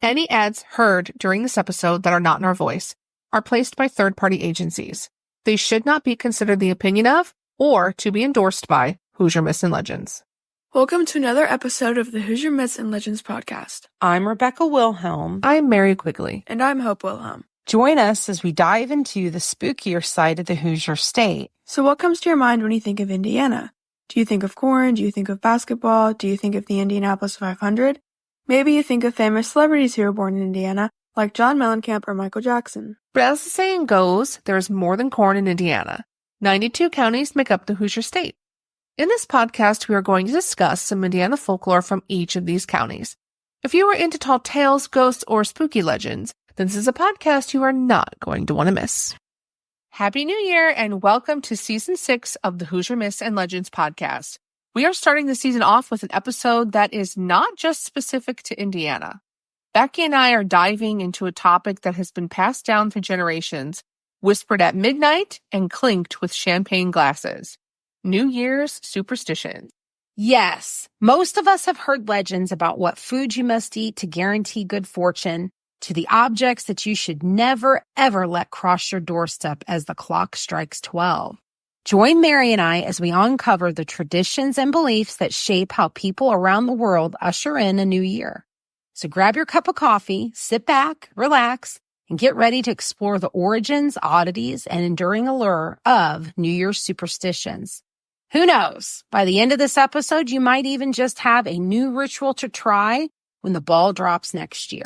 Any ads heard during this episode that are not in our voice are placed by third-party agencies. They should not be considered the opinion of or to be endorsed by Hoosier Myths and Legends. Welcome to another episode of the Hoosier Myths and Legends podcast. I'm Rebecca Wilhelm. I'm Mary Quigley. And I'm Hope Wilhelm. Join us as we dive into the spookier side of the Hoosier state. So what comes to your mind when you think of Indiana? Do you think of corn? Do you think of basketball? Do you think of the Indianapolis 500? Maybe you think of famous celebrities who were born in Indiana, like John Mellencamp or Michael Jackson. But as the saying goes, there is more than corn in Indiana. 92 counties make up the Hoosier state. In this podcast, we are going to discuss some Indiana folklore from each of these counties. If you are into tall tales, ghosts, or spooky legends, then this is a podcast you are not going to want to miss. Happy New Year and welcome to Season 6 of the Hoosier Myths and Legends podcast. We are starting the season off with an episode that is not just specific to Indiana. Becky and I are diving into a topic that has been passed down for generations, whispered at midnight and clinked with champagne glasses. New Year's superstitions. Yes, most of us have heard legends about what food you must eat to guarantee good fortune, to the objects that you should never, ever let cross your doorstep as the clock strikes 12. Join Mary and I as we uncover the traditions and beliefs that shape how people around the world usher in a new year. So grab your cup of coffee, sit back, relax, and get ready to explore the origins, oddities, and enduring allure of New Year's superstitions. Who knows? By the end of this episode, you might even just have a new ritual to try when the ball drops next year.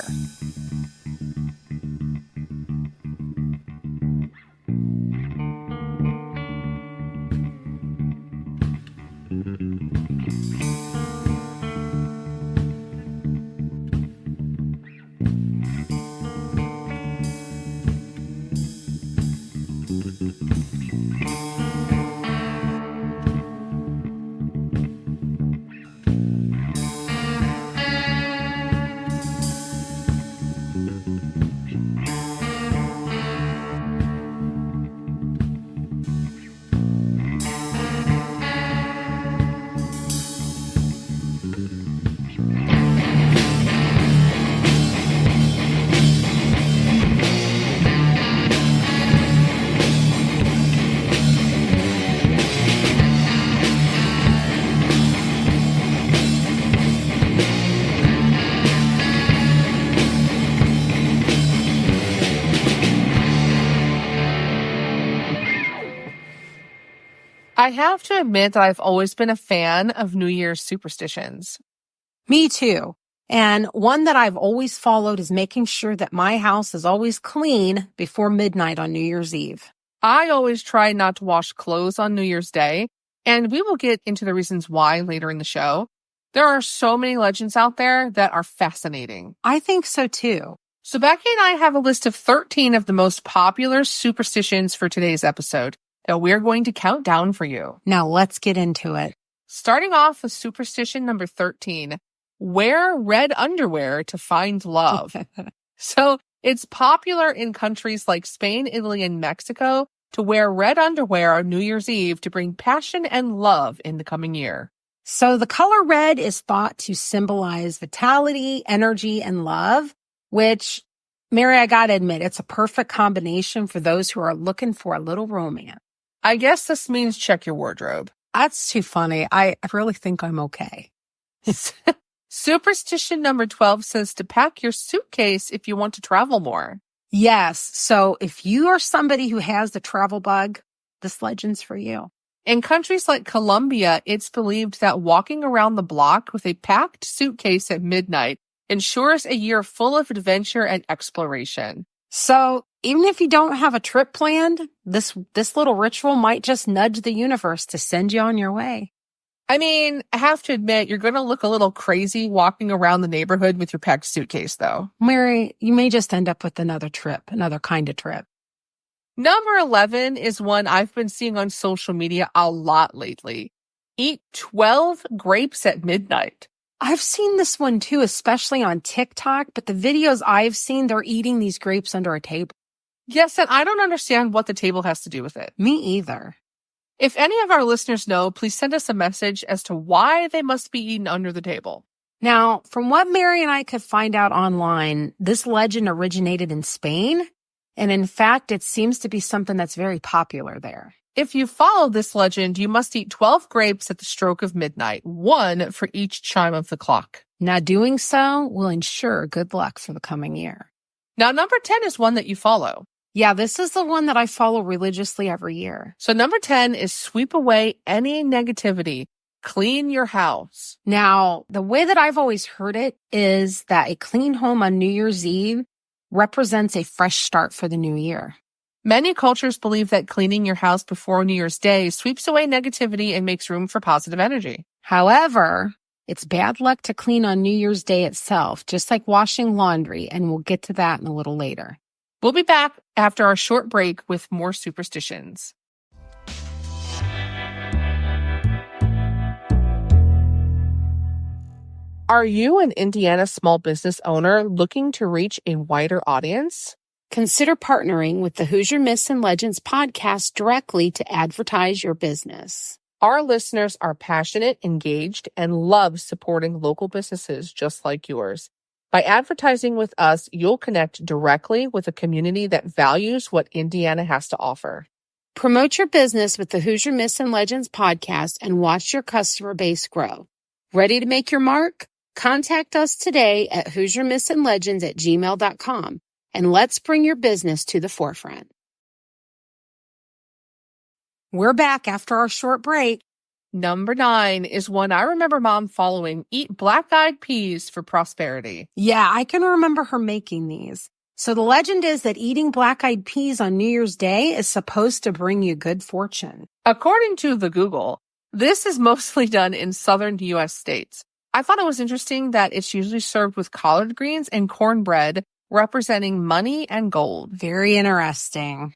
I have to admit that I've always been a fan of New Year's superstitions. Me too. And one that I've always followed is making sure that my house is always clean before midnight on New Year's Eve. I always try not to wash clothes on New Year's Day, and we will get into the reasons why later in the show. There are so many legends out there that are fascinating. I think so too. So Becky and I have a list of 13 of the most popular superstitions for today's episode that we're going to count down for you. Now let's get into it. Starting off with superstition number 13, wear red underwear to find love. So it's popular in countries like Spain, Italy, and Mexico to wear red underwear on New Year's Eve to bring passion and love in the coming year. So the color red is thought to symbolize vitality, energy, and love, which, Mary, I gotta admit, it's a perfect combination for those who are looking for a little romance. I guess this means check your wardrobe. That's too funny. I really think I'm okay. Superstition number 12 says to pack your suitcase if you want to travel more. Yes. So if you are somebody who has the travel bug, this legend's for you. In countries like Colombia, it's believed that walking around the block with a packed suitcase at midnight ensures a year full of adventure and exploration. So even if you don't have a trip planned, this little ritual might just nudge the universe to send you on your way. I mean, I have to admit, you're going to look a little crazy walking around the neighborhood with your packed suitcase, though. Mary, you may just end up with another trip, another kind of trip. Number 11 is one I've been seeing on social media a lot lately. Eat 12 grapes at midnight. I've seen this one too, especially on TikTok, but the videos I've seen, they're eating these grapes under a table. Yes, and I don't understand what the table has to do with it. Me either. If any of our listeners know, please send us a message as to why they must be eaten under the table. Now, from what Mary and I could find out online, this legend originated in Spain, and in fact, it seems to be something that's very popular there. If you follow this legend, you must eat 12 grapes at the stroke of midnight, one for each chime of the clock. Now, doing so will ensure good luck for the coming year. Now, number 10 is one that you follow. Yeah, this is the one that I follow religiously every year. So number 10 is sweep away any negativity. Clean your house. Now, the way that I've always heard it is that a clean home on New Year's Eve represents a fresh start for the new year. Many cultures believe that cleaning your house before New Year's Day sweeps away negativity and makes room for positive energy. However, it's bad luck to clean on New Year's Day itself, just like washing laundry, and we'll get to that in a little later. We'll be back after our short break with more superstitions. Are you an Indiana small business owner looking to reach a wider audience? Consider partnering with the Hoosier Myths and Legends podcast directly to advertise your business. Our listeners are passionate, engaged, and love supporting local businesses just like yours. By advertising with us, you'll connect directly with a community that values what Indiana has to offer. Promote your business with the Hoosier Myths and Legends podcast and watch your customer base grow. Ready to make your mark? Contact us today at HoosierMythsandLegends@gmail.com. And let's bring your business to the forefront. We're back after our short break. Number 9 is one I remember Mom following. Eat black-eyed peas for prosperity. Yeah, I can remember her making these. So the legend is that eating black-eyed peas on New Year's Day is supposed to bring you good fortune. According to the Google, this is mostly done in southern U.S. states. I thought it was interesting that it's usually served with collard greens and cornbread, representing money and gold. Very interesting.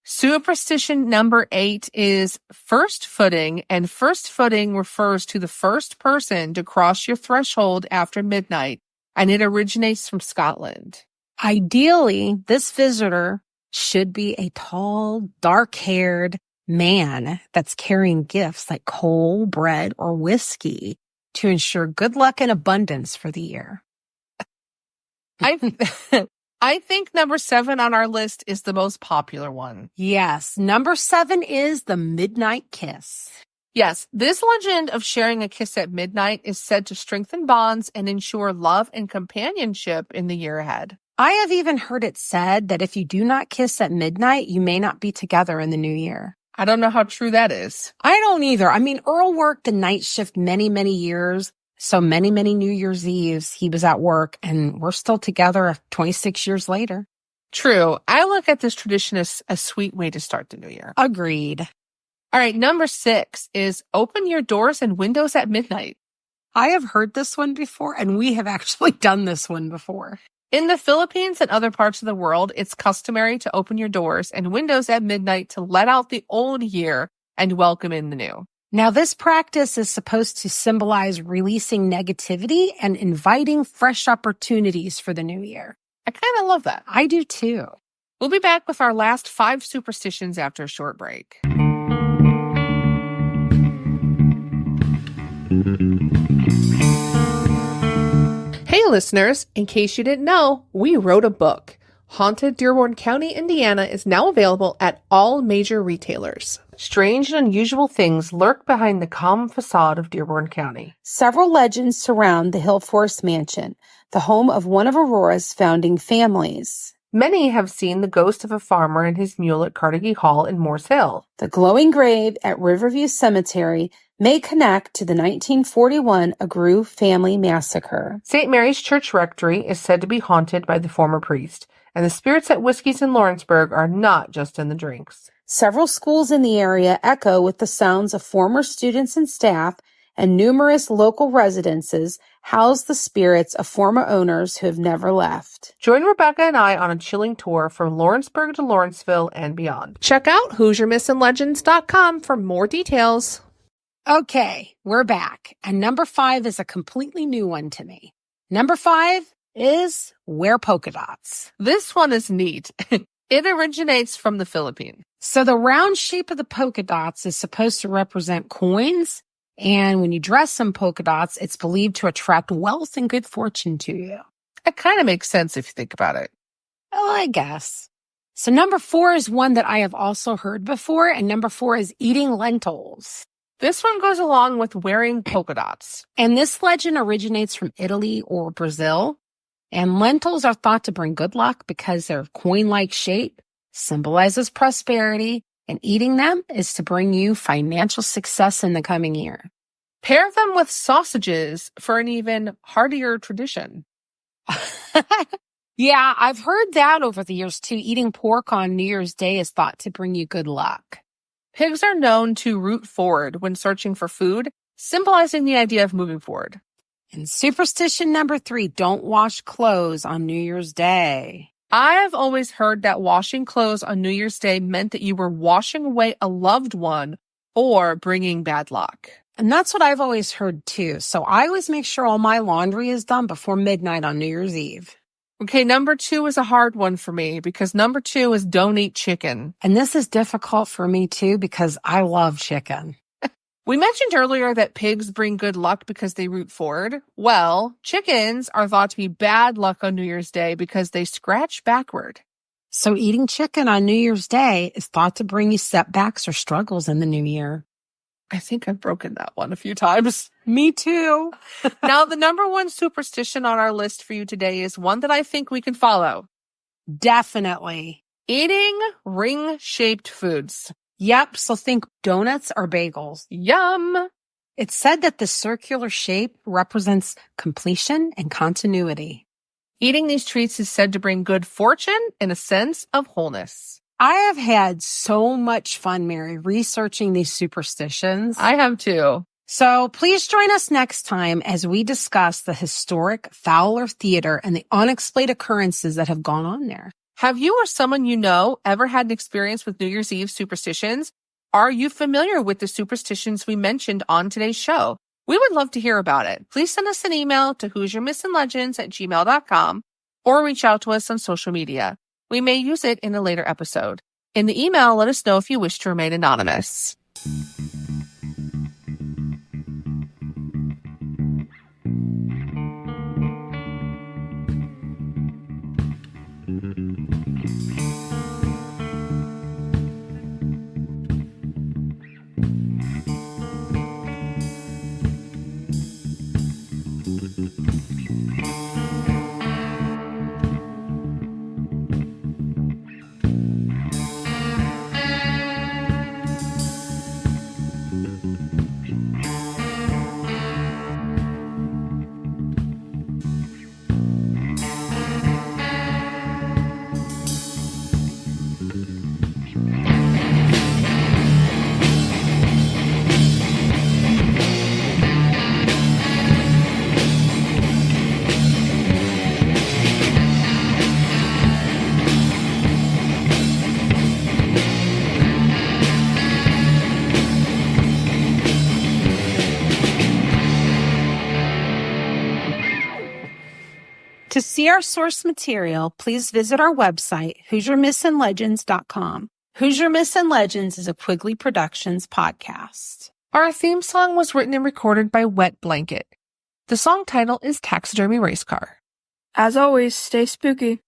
Superstition number 8 is first footing, and first footing refers to the first person to cross your threshold after midnight, and it originates from Scotland. Ideally, this visitor should be a tall, dark-haired man that's carrying gifts like coal, bread, or whiskey to ensure good luck and abundance for the year. I think number 7 on our list is the most popular one. Yes, number 7 is the midnight kiss. Yes, this legend of sharing a kiss at midnight is said to strengthen bonds and ensure love and companionship in the year ahead. I have even heard it said that if you do not kiss at midnight, you may not be together in the new year. I don't know how true that is. I don't either. I mean, Earl worked the night shift many, many years. So many, many New Year's Eves, he was at work, and we're still together 26 years later. True. I look at this tradition as a sweet way to start the new year. Agreed. All right, number 6 is open your doors and windows at midnight. I have heard this one before, and we have actually done this one before. In the Philippines and other parts of the world, it's customary to open your doors and windows at midnight to let out the old year and welcome in the new. Now, this practice is supposed to symbolize releasing negativity and inviting fresh opportunities for the new year. I kind of love that. I do too. We'll be back with our last 5 superstitions after a short break. Hey listeners, in case you didn't know, we wrote a book. Haunted Dearborn County, Indiana is now available at all major retailers. Strange and unusual things lurk behind the calm facade of Dearborn County. Several legends surround the Hill Forest Mansion, the home of one of Aurora's founding families. Many have seen the ghost of a farmer and his mule at Carnegie Hall in Morse Hill. The glowing grave at Riverview Cemetery may connect to the 1941 Agru family massacre. St. Mary's Church Rectory is said to be haunted by the former priest, and the spirits at Whiskey's in Lawrenceburg are not just in the drinks. Several schools in the area echo with the sounds of former students and staff, and numerous local residences house the spirits of former owners who have never left. Join Rebecca and I on a chilling tour from Lawrenceburg to Lawrenceville and beyond. Check out HoosierMythsandLegends.com for more details. Okay, we're back. And number 5 is a completely new one to me. Number 5 is wear polka dots. This one is neat. It originates from the Philippines. So the round shape of the polka dots is supposed to represent coins, And when you dress some polka dots, it's believed to attract wealth and good fortune to you. It kind of makes sense if you think about it. Oh, I guess. So number 4 is one that I have also heard before, and number 4 is eating lentils. This one goes along with wearing polka dots. And this legend originates from Italy or Brazil. And lentils are thought to bring good luck because their coin-like shape symbolizes prosperity, and eating them is to bring you financial success in the coming year. Pair them with sausages for an even heartier tradition. Yeah, I've heard that over the years too. Eating pork on New Year's Day is thought to bring you good luck. Pigs are known to root forward when searching for food, symbolizing the idea of moving forward. And superstition number 3, don't wash clothes on New Year's Day. I've always heard that washing clothes on New Year's Day meant that you were washing away a loved one or bringing bad luck. And that's what I've always heard too. So I always make sure all my laundry is done before midnight on New Year's Eve. Okay, number 2 is a hard one for me because number 2 is don't eat chicken. And this is difficult for me too because I love chicken. We mentioned earlier that pigs bring good luck because they root forward. Well, chickens are thought to be bad luck on New Year's Day because they scratch backward. So eating chicken on New Year's Day is thought to bring you setbacks or struggles in the new year. I think I've broken that one a few times. Me too. Now, the number 1 superstition on our list for you today is one that I think we can follow. Definitely. Eating ring-shaped foods. Yep, so think donuts or bagels. Yum! It's said that the circular shape represents completion and continuity. Eating these treats is said to bring good fortune and a sense of wholeness. I have had so much fun, Mary, researching these superstitions. I have too. So please join us next time as we discuss the historic Fowler Theater and the unexplained occurrences that have gone on there. Have you or someone you know ever had an experience with New Year's Eve superstitions? Are you familiar with the superstitions we mentioned on today's show? We would love to hear about it. Please send us an email to HoosierMythsAndLegends@gmail.com or reach out to us on social media. We may use it in a later episode. In the email, let us know if you wish to remain anonymous. To see our source material, please visit our website, HoosierMythsAndLegends.com. Hoosier Myths and Legends is a Quigley Productions podcast. Our theme song was written and recorded by Wet Blanket. The song title is Taxidermy Race Car. As always, stay spooky.